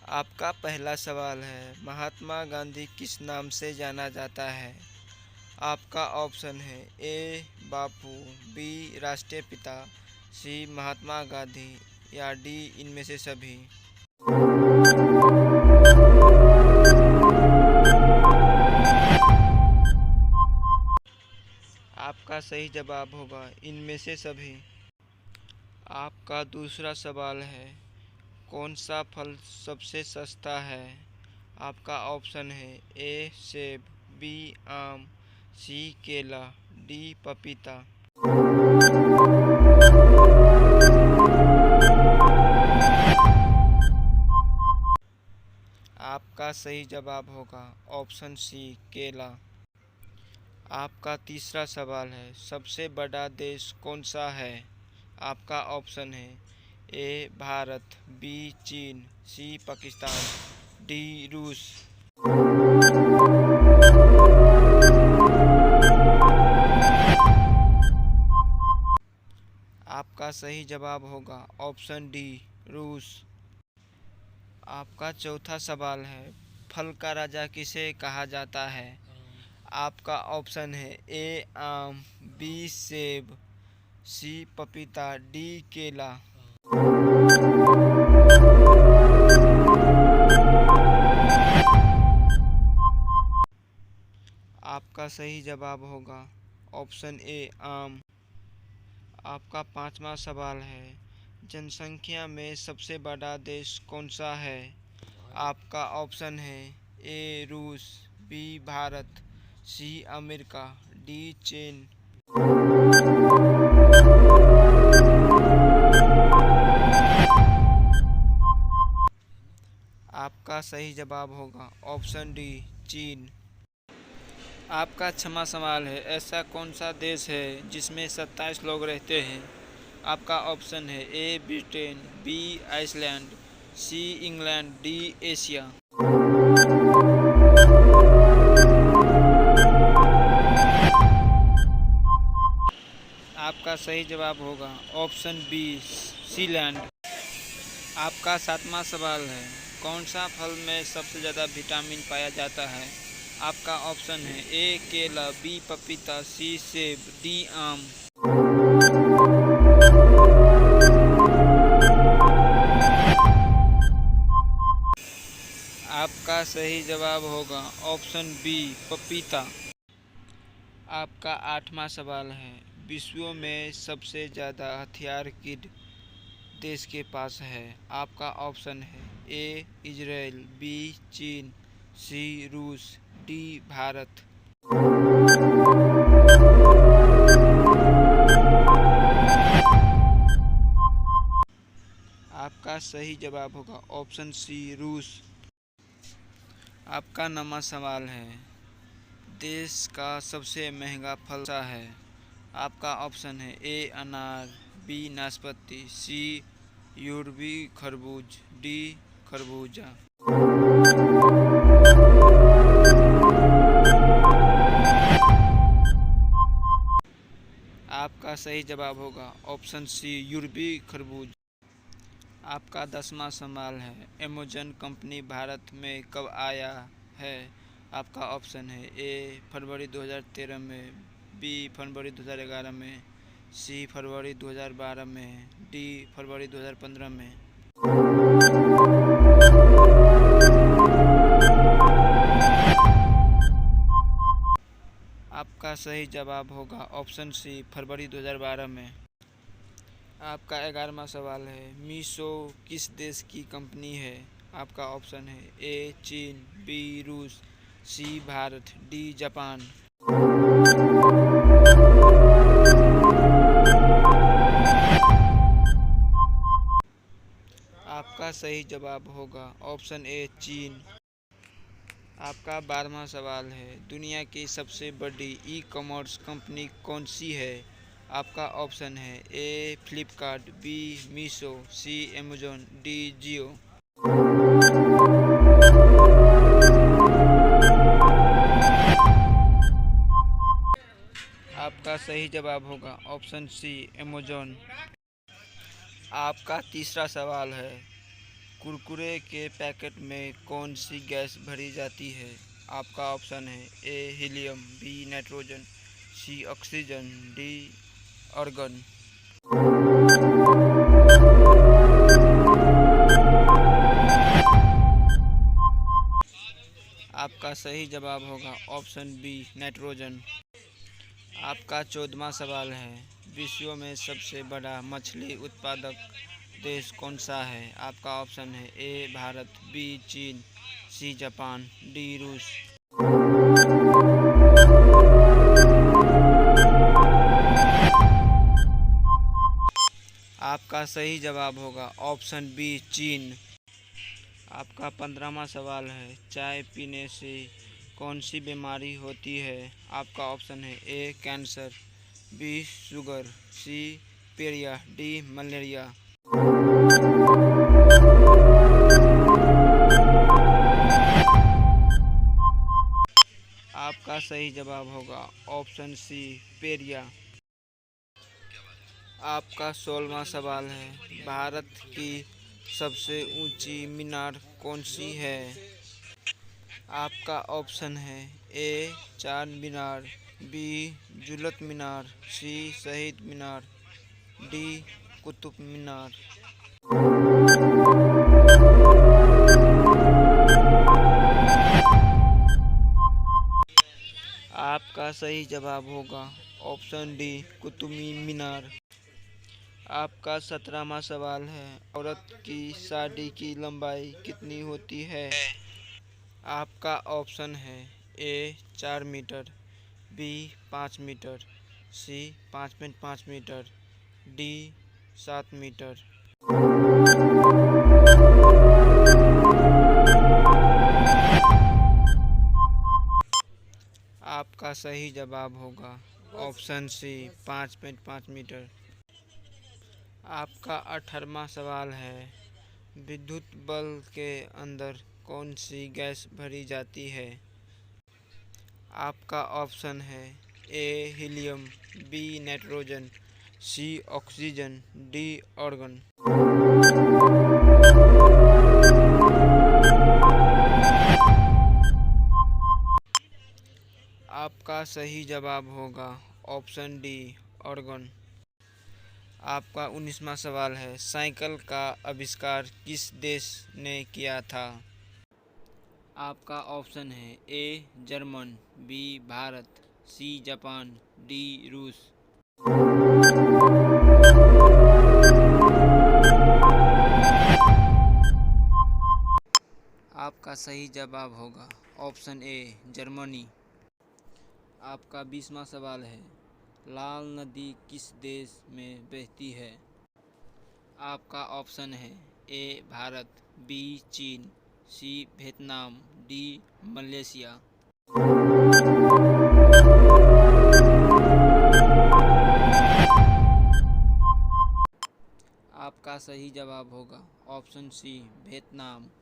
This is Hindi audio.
आपका पहला सवाल है, महात्मा गांधी किस नाम से जाना जाता है? आपका ऑप्शन है ए बापू, बी राष्ट्रीय पिता, सी महात्मा गांधी या डी इनमें से सभी। आपका सही जवाब होगा इनमें से सभी। आपका दूसरा सवाल है, कौन सा फल सबसे सस्ता है? आपका ऑप्शन है ए सेब, बी आम, सी केला, डी पपीता। आपका सही जवाब होगा ऑप्शन सी केला। आपका तीसरा सवाल है, सबसे बड़ा देश कौन सा है? आपका ऑप्शन है ए भारत, बी चीन, सी पाकिस्तान, डी रूस। आपका सही जवाब होगा ऑप्शन डी रूस। आपका चौथा सवाल है, फल का राजा किसे कहा जाता है? आपका ऑप्शन है ए आम, बी सेब, सी पपीता, डी केला। आपका सही जवाब होगा ऑप्शन ए आम। आपका पांचवा सवाल है, जनसंख्या में सबसे बड़ा देश कौन सा है? आपका ऑप्शन है ए रूस, B Bharat, C America, D चीन। आपका सही जवाब होगा ऑप्शन डी चीन। आपका छठवां सवाल है, ऐसा कौन सा देश है जिसमें 27 लोग रहते हैं? आपका ऑप्शन है A Britain, B Iceland, C England, D Asia. आपका सही जवाब होगा ऑप्शन बी सीलैंड। आपका सातवां सवाल है, कौन सा फल में सबसे ज़्यादा विटामिन पाया जाता है? आपका ऑप्शन है ए केला, बी पपीता, सी सेब, डी आम। आपका सही जवाब होगा ऑप्शन बी पपीता। आपका आठवां सवाल है, विश्व में सबसे ज़्यादा हथियार किस देश के पास है? आपका ऑप्शन है ए इजराइल, बी चीन, सी रूस, डी भारत। आपका सही जवाब होगा ऑप्शन सी रूस। आपका नौवां सवाल है, देश का सबसे महंगा फल सा है? आपका ऑप्शन है ए अनार, बी नाशपाती, सी यूरबी खरबूज, डी खरबूजा। आपका सही जवाब होगा ऑप्शन सी यूरबी खरबूज। आपका 10वां सवाल है, अमेजन कंपनी भारत में कब आया है? आपका ऑप्शन है ए फरवरी 2013 में, बी फरवरी 2011 में, सी फरवरी 2012 में, डी फरवरी 2015 में। आपका सही जवाब होगा ऑप्शन सी फरवरी 2012 में। आपका 11वां सवाल है, मीशो किस देश की कंपनी है? आपका ऑप्शन है ए चीन, बी रूस, सी भारत, डी जापान। आपका सही जवाब होगा ऑप्शन ए चीन। आपका 12वां सवाल है, दुनिया की सबसे बड़ी ई कॉमर्स कंपनी कौन सी है? आपका ऑप्शन है ए फ्लिपकार्ट, बी मीशो, सी अमेजोन, डी जियो। आपका सही जवाब होगा ऑप्शन सी अमेजोन। आपका तीसरा सवाल है, कुरकुरे के पैकेट में कौन सी गैस भरी जाती है? आपका ऑप्शन है ए हीलियम, बी नाइट्रोजन, सी ऑक्सीजन, डी आर्गन। आपका सही जवाब होगा ऑप्शन बी नाइट्रोजन। आपका 14वां सवाल है, विश्व में सबसे बड़ा मछली उत्पादक देश कौन सा है? आपका ऑप्शन है ए भारत, बी चीन, सी जापान, डी रूस। आपका सही जवाब होगा ऑप्शन बी चीन। आपका 15वां सवाल है, चाय पीने से कौन सी बीमारी होती है? आपका ऑप्शन है ए कैंसर, बी शुगर, सी पीलिया, डी मलेरिया। आपका सही जवाब होगा ऑप्शन सी पीलिया। आपका 16वां सवाल है, भारत की सबसे ऊंची मीनार कौन सी है? आपका ऑप्शन है ए चार मीनार, बी जुलत मीनार, सी शहीद मीनार, डी कुतुब मीनार। आपका सही जवाब होगा ऑप्शन डी कुतुब मीनार। आपका 17वां सवाल है, औरत की साड़ी की लंबाई कितनी होती है? आपका ऑप्शन है ए 4 मीटर, बी 5 मीटर, सी 5.5 मीटर, डी 7 मीटर। आपका सही जवाब होगा ऑप्शन सी 5.5 मीटर। आपका 18वां सवाल है, विद्युत बल्ब के अंदर कौन सी गैस भरी जाती है? आपका ऑप्शन है ए हीलियम, बी नाइट्रोजन, सी ऑक्सीजन, डी आर्गन। आपका सही जवाब होगा ऑप्शन डी आर्गन। आपका 19वां सवाल है, साइकिल का आविष्कार किस देश ने किया था? आपका ऑप्शन है A German, B Bharat, C Japan, D रूस। आपका सही जवाब होगा ऑप्शन ए जर्मनी। आपका 20वां सवाल है, लाल नदी किस देश में बहती है? आपका ऑप्शन है ए भारत, बी चीन, सी वियतनाम, डी मलेशिया। आपका सही जवाब होगा ऑप्शन सी वियतनाम।